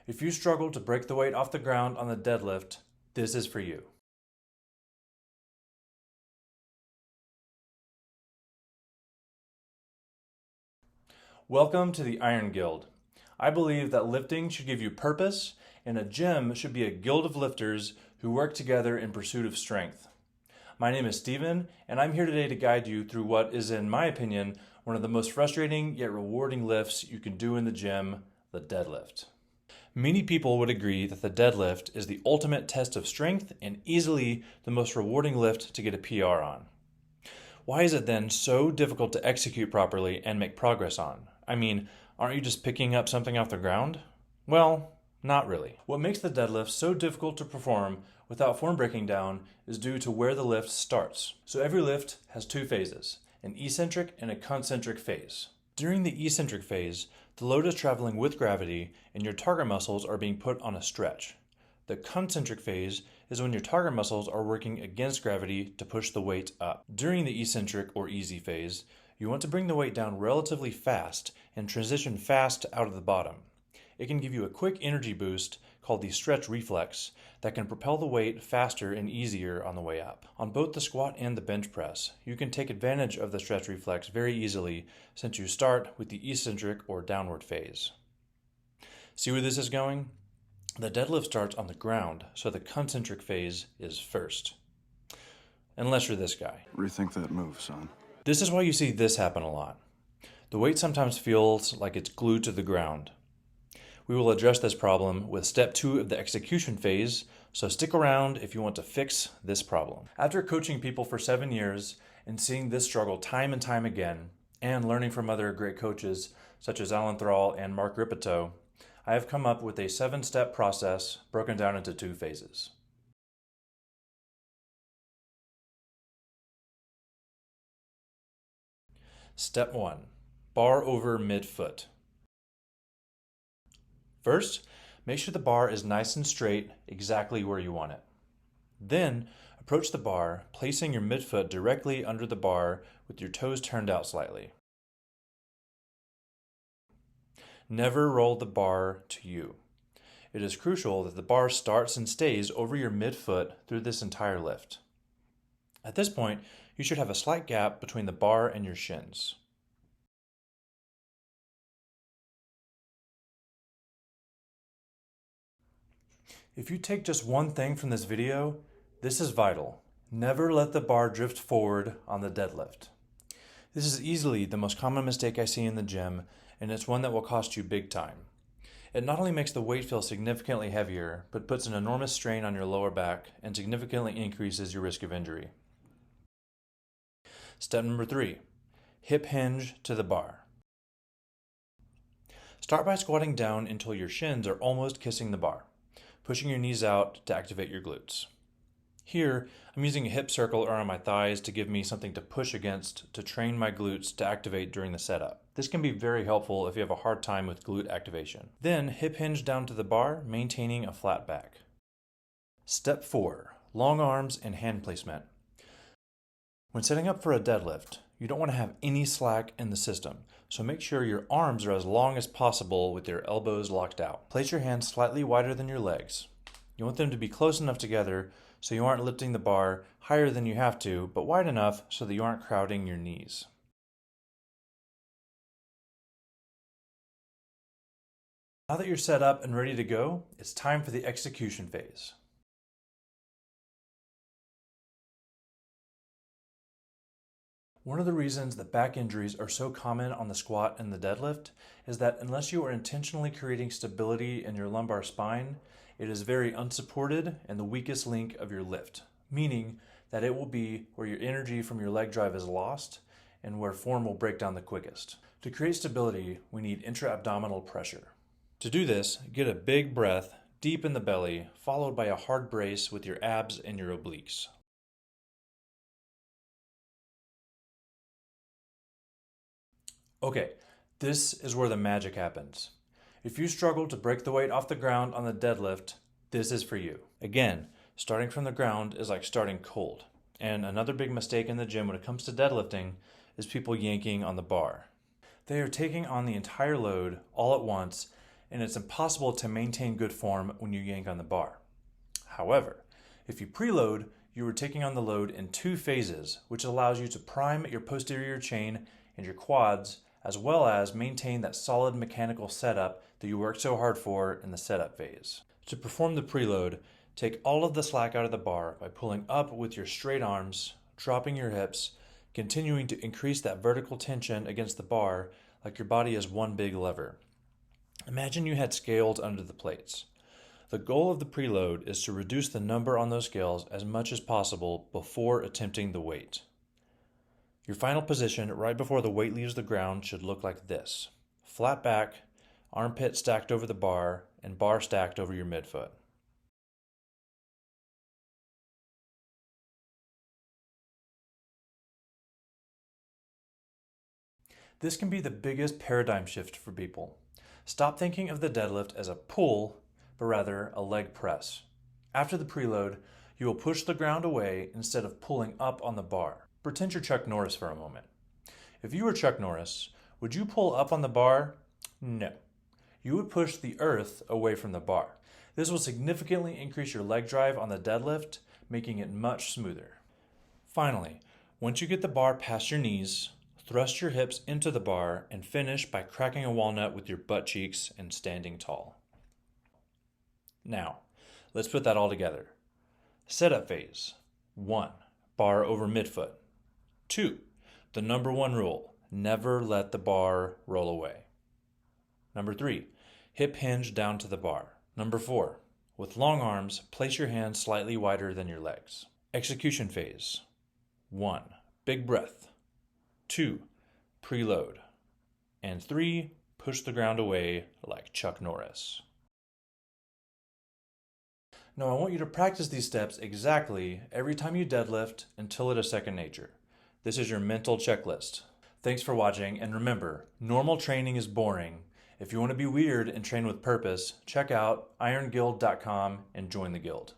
If you struggle to break the weight off the ground on the deadlift, this is for you. Welcome to the Iron Guild. I believe that lifting should give you purpose, and a gym should be a guild of lifters who work together in pursuit of strength. My name is Steven, and I'm here today to guide you through what is, in my opinion, one of the most frustrating yet rewarding lifts you can do in the gym, the deadlift. Many people would agree that the deadlift is the ultimate test of strength and easily the most rewarding lift to get a PR on. Why is it then so difficult to execute properly and make progress on? I mean, aren't you just picking up something off the ground? Well, not really. What makes the deadlift so difficult to perform without form breaking down is due to where the lift starts. So every lift has two phases, an eccentric and a concentric phase. During the eccentric phase, the load is traveling with gravity and your target muscles are being put on a stretch. The concentric phase is when your target muscles are working against gravity to push the weight up. During the eccentric or easy phase, you want to bring the weight down relatively fast and transition fast out of the bottom. It can give you a quick energy boost called the stretch reflex that can propel the weight faster and easier on the way up. On both the squat and the bench press, you can take advantage of the stretch reflex very easily since you start with the eccentric or downward phase. See where this is going? The deadlift starts on the ground, so the concentric phase is first. Unless you're this guy. Rethink that move, son. This is why you see this happen a lot. The weight sometimes feels like it's glued to the ground. We will address this problem with step 2 of the execution phase, so stick around if you want to fix this problem. After coaching people for 7 years and seeing this struggle time and time again, and learning from other great coaches such as Alan Thrall and Mark Ripito, I have come up with a 7-step process broken down into 2 phases. Step 1. Bar over mid-foot. First, make sure the bar is nice and straight, exactly where you want it. Then, approach the bar, placing your midfoot directly under the bar with your toes turned out slightly. Never roll the bar to you. It is crucial that the bar starts and stays over your midfoot through this entire lift. At this point, you should have a slight gap between the bar and your shins. If you take just one thing from this video, this is vital. Never let the bar drift forward on the deadlift. This is easily the most common mistake I see in the gym, and it's one that will cost you big time. It not only makes the weight feel significantly heavier, but puts an enormous strain on your lower back and significantly increases your risk of injury. Step number 3, hip hinge to the bar. Start by squatting down until your shins are almost kissing the bar, pushing your knees out to activate your glutes. Here, I'm using a hip circle around my thighs to give me something to push against to train my glutes to activate during the setup. This can be very helpful if you have a hard time with glute activation. Then, hip hinge down to the bar, maintaining a flat back. Step 4, long arms and hand placement. When setting up for a deadlift, you don't want to have any slack in the system, so make sure your arms are as long as possible with your elbows locked out. Place your hands slightly wider than your legs. You want them to be close enough together so you aren't lifting the bar higher than you have to, but wide enough so that you aren't crowding your knees. Now that you're set up and ready to go, it's time for the execution phase. One of the reasons that back injuries are so common on the squat and the deadlift is that unless you are intentionally creating stability in your lumbar spine, it is very unsupported and the weakest link of your lift, meaning that it will be where your energy from your leg drive is lost and where form will break down the quickest. To create stability, we need intra-abdominal pressure. To do this, get a big breath deep in the belly, followed by a hard brace with your abs and your obliques. Okay, this is where the magic happens. If you struggle to break the weight off the ground on the deadlift, this is for you. Again, starting from the ground is like starting cold. And another big mistake in the gym when it comes to deadlifting is people yanking on the bar. They are taking on the entire load all at once and it's impossible to maintain good form when you yank on the bar. However, if you preload, you are taking on the load in 2 phases, which allows you to prime your posterior chain and your quads, as well as maintain that solid mechanical setup that you worked so hard for in the setup phase. To perform the preload, take all of the slack out of the bar by pulling up with your straight arms, dropping your hips, continuing to increase that vertical tension against the bar like your body is one big lever. Imagine you had scales under the plates. The goal of the preload is to reduce the number on those scales as much as possible before attempting the weight. Your final position right before the weight leaves the ground should look like this: flat back, armpit stacked over the bar, and bar stacked over your midfoot. This can be the biggest paradigm shift for people. Stop thinking of the deadlift as a pull, but rather a leg press. After the preload, you will push the ground away instead of pulling up on the bar. Pretend you're Chuck Norris for a moment. If you were Chuck Norris, would you pull up on the bar? No. You would push the earth away from the bar. This will significantly increase your leg drive on the deadlift, making it much smoother. Finally, once you get the bar past your knees, thrust your hips into the bar and finish by cracking a walnut with your butt cheeks and standing tall. Now, let's put that all together. Setup phase. 1. Bar over midfoot. 2. The number 1 rule: never let the bar roll away. Number 3. Hip hinge down to the bar. Number 4. With long arms, place your hands slightly wider than your legs. Execution phase. 1. Big breath. 2. Preload. And 3. Push the ground away like Chuck Norris. Now I want you to practice these steps exactly every time you deadlift until it is second nature. This is your mental checklist. Thanks for watching, and remember, normal training is boring. If you want to be weird and train with purpose, check out ironguild.com and join the guild.